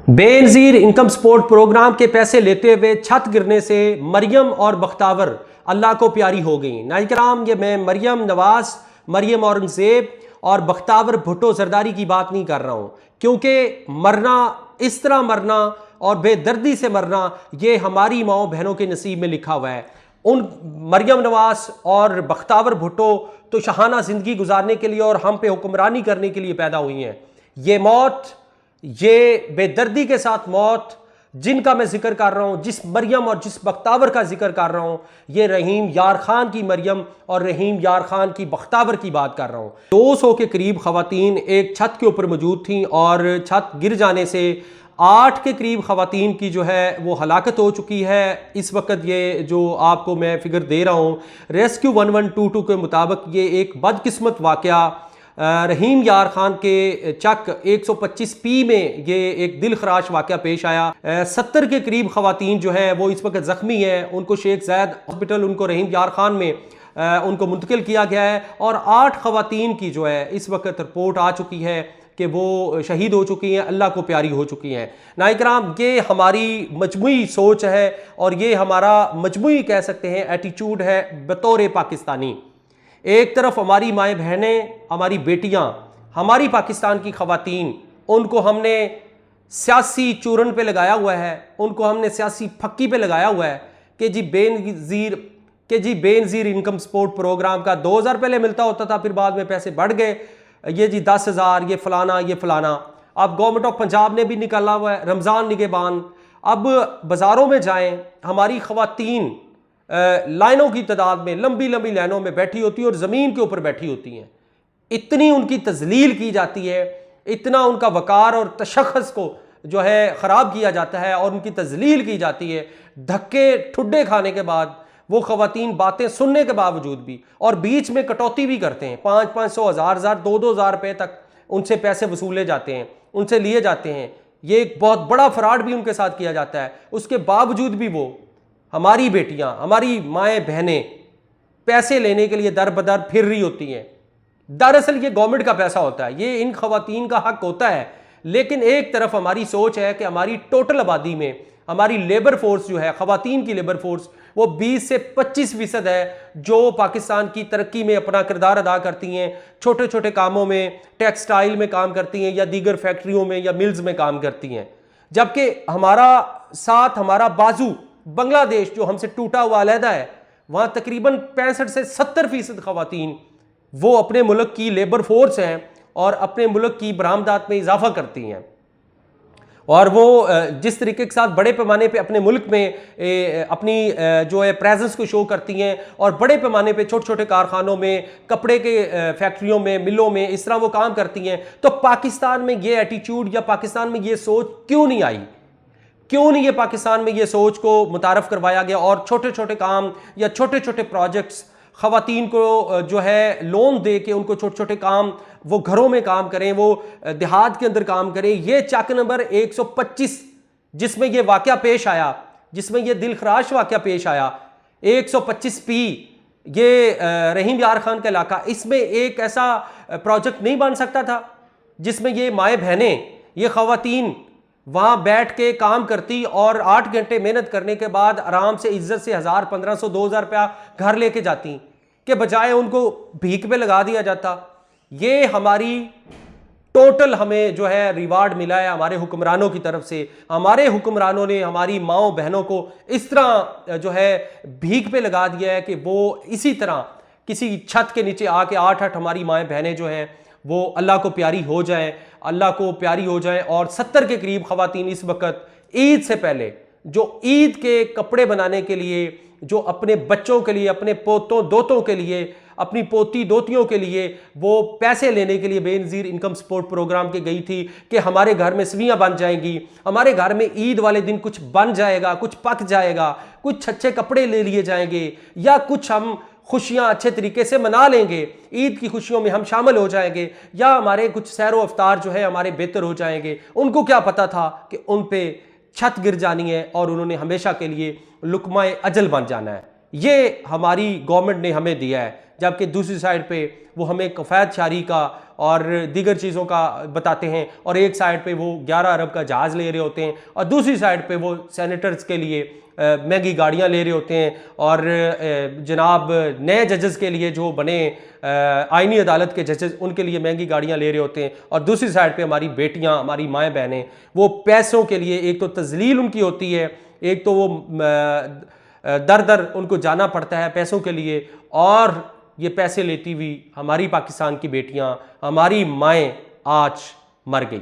Benazir income support programme के पैसे लेते हुए छत गिरने से मरियम और बख्तावर अल्लाह को प्यारी हो गई। नाज़रीन, ये मैं मरियम नवाज़, मरियम औरंगज़ेब और बख्तावर भुट्टो जरदारी की बात नहीं कर रहा हूँ, क्योंकि मरना, इस तरह मरना और बेदर्दी से मरना, ये हमारी माओ बहनों के नसीब में लिखा हुआ है। उन मरियम नवाज़ और बख्तावर भुट्टो तो शहाना ज़िंदगी गुजारने के लिए और हम पे हुक्मरानी करने के लिए पैदा हुई हैं। ये मौत, ये बेदर्दी के साथ मौत जिनका मैं जिक्र कर रहा हूं, जिस मरियम और जिस बख्तावर का जिक्र कर रहा हूं, ये रहीम यार खान की मरियम और रहीम यार खान की बख्तावर की बात कर रहा हूं। 200 के करीब खवातीन एक छत के ऊपर मौजूद थीं और छत गिर जाने से 8 के करीब खवातीन की जो है वो हलाकत हो चुकी है। इस वक्त ये जो आपको मैं फिगर दे रहा हूँ, रेस्क्यू 1122 के मुताबिक ये एक बदकिस्मत वाकया रहीम यार खान के चक 125P में ये एक दिल खराश वाक़या पेश आया। 70 के करीब खवातीन जो है वो इस वक्त ज़ख्मी हैं। उनको शेख ज़ैद हॉस्पिटल, उनको रहीम यार खान में उनको मुंतकिल किया गया है और 8 खवातीन की जो है इस वक्त रिपोर्ट आ चुकी है कि वो शहीद हो चुकी हैं, अल्लाह को प्यारी हो चुकी हैं। नाज़रीन, ये हमारी मजमूई सोच है और ये हमारा मजमूई कह सकते हैं एटीट्यूड है बतौर पाकिस्तानी। एक तरफ हमारी माएँ बहनें, हमारी बेटियां, हमारी पाकिस्तान की खवातीन, उनको हमने सियासी चूरन पे लगाया हुआ है, उनको हमने सियासी फक्की पे लगाया हुआ है कि जी बेनज़ीर इनकम सपोर्ट प्रोग्राम का 2000 पहले मिलता होता था, फिर बाद में पैसे बढ़ गए, ये जी 10,000, ये फलाना। अब गवर्नमेंट ऑफ पंजाब ने भी निकाला हुआ है रमज़ान निगहबान। अब बाज़ारों में जाएं, हमारी खवातीन लाइनों की तादाद में, लंबी लंबी लाइनों में बैठी होती है और ज़मीन के ऊपर बैठी होती हैं। इतनी उनकी तजलील की जाती है, इतना उनका वकार और तशख़्ख़ुस को जो है ख़राब किया जाता है और उनकी तजलील की जाती है। धक्के ठुड्डे खाने के बाद वो ख़वातीन बातें सुनने के बावजूद भी, और बीच में कटौती भी करते हैं, 500-500, 1000-1000, 2,000 रुपये तक उनसे पैसे वसूले जाते हैं, उनसे लिए जाते हैं। ये एक बहुत बड़ा फ्रॉड भी उनके साथ किया जाता है। उसके बावजूद भी वो, हमारी बेटियां, हमारी माएँ बहनें पैसे लेने के लिए दर बदर फिर रही होती हैं। दरअसल ये गवर्नमेंट का पैसा होता है, ये इन खवातीन का हक होता है। लेकिन एक तरफ हमारी सोच है कि हमारी टोटल आबादी में हमारी लेबर फोर्स जो है, खवातीन की लेबर फोर्स, वो 20 से 25% है जो पाकिस्तान की तरक्की में अपना किरदार अदा करती हैं। छोटे छोटे कामों में, टेक्सटाइल में काम करती हैं या दीगर फैक्ट्रियों में या मिल्स में काम करती हैं। जबकि हमारा साथ, हमारा बाजू बांग्लादेश जो हमसे टूटा हुआ अलहदा है, वहाँ तकरीबन 65 से 70% खवातीन वो अपने मुल्क की लेबर फोर्स हैं और अपने मुल्क की बरामदात में इजाफा करती हैं। और वो जिस तरीके के साथ बड़े पैमाने पे अपने मुल्क में अपनी जो है प्रेजेंस को शो करती हैं और बड़े पैमाने पे छोटे छोटे कारखानों में, कपड़े के फैक्ट्रियों में, मिलों में इस तरह वो काम करती हैं, तो पाकिस्तान में ये एटीट्यूड या पाकिस्तान में ये सोच क्यों नहीं आई? क्यों नहीं ये पाकिस्तान में ये सोच को मुतारफ़ करवाया गया और छोटे छोटे काम या छोटे छोटे प्रोजेक्ट्स ख़वातीन को जो है लोन दे के उनको छोटे छोटे काम, वो घरों में काम करें, वो देहात के अंदर काम करें। ये चक नंबर 125 जिसमें ये वाक़या पेश आया, जिसमें ये दिलखराश वाक़या पेश आया, 125P, ये रहीम यार खान का इलाका, इसमें एक ऐसा प्रोजेक्ट नहीं बन सकता था जिसमें ये माएँ बहनें, ये ख़वातीन वहाँ बैठ के काम करती और 8 घंटे मेहनत करने के बाद आराम से इज्जत से 1000, 1500, 2000 रुपया घर लेके जाती, के बजाय उनको भीख पे लगा दिया जाता। ये हमारी टोटल हमें जो है रिवार्ड मिला है हमारे हुक्मरानों की तरफ से। हमारे हुक्मरानों ने हमारी माओ बहनों को इस तरह जो है भीख पे लगा दिया है कि वो इसी तरह किसी छत के नीचे आके 8-8 हमारी माएँ बहनें जो हैं वो अल्लाह को प्यारी हो जाएं, अल्लाह को प्यारी हो जाएं। और 70 के करीब खवातीन इस वक्त ईद से पहले जो ईद के कपड़े बनाने के लिए, जो अपने बच्चों के लिए, अपने पोतों दोतों के लिए, अपनी पोती दोतियों के लिए वो पैसे लेने के लिए बेनज़ीर इनकम सपोर्ट प्रोग्राम के गई थी कि हमारे घर में सवियाँ बन जाएंगी, हमारे घर में ईद वाले दिन कुछ बन जाएगा, कुछ पक जाएगा, कुछ अच्छे कपड़े ले लिए जाएंगे या कुछ हम खुशियाँ अच्छे तरीके से मना लेंगे, ईद की खुशियों में हम शामिल हो जाएंगे या हमारे कुछ सैर व अफ्तार जो है हमारे बेहतर हो जाएंगे। उनको क्या पता था कि उन पे छत गिर जानी है और उन्होंने हमेशा के लिए लुकमाए अजल बन जाना है। ये हमारी गवर्नमेंट ने हमें दिया है। जबकि दूसरी साइड पे वो हमें कफ़ायत शारी का और दीगर चीज़ों का बताते हैं, और एक साइड पे वो 11 अरब का जहाज़ ले रहे होते हैं, और दूसरी साइड पे वो सेनेटर्स के लिए महंगी गाड़ियाँ ले रहे होते हैं, और जनाब नए जजेस के लिए जो बने आइनी अदालत के जजेस, उनके लिए महंगी गाड़ियाँ ले रहे होते हैं, और दूसरी साइड पे हमारी बेटियाँ, हमारी माएँ बहनें, वो पैसों के लिए एक तो तजलील उनकी होती है, एक तो वो दर दर उनको जाना पड़ता है पैसों के लिए, और ये पैसे लेती हुई हमारी पाकिस्तान की बेटियां, हमारी माएँ आज मर गई।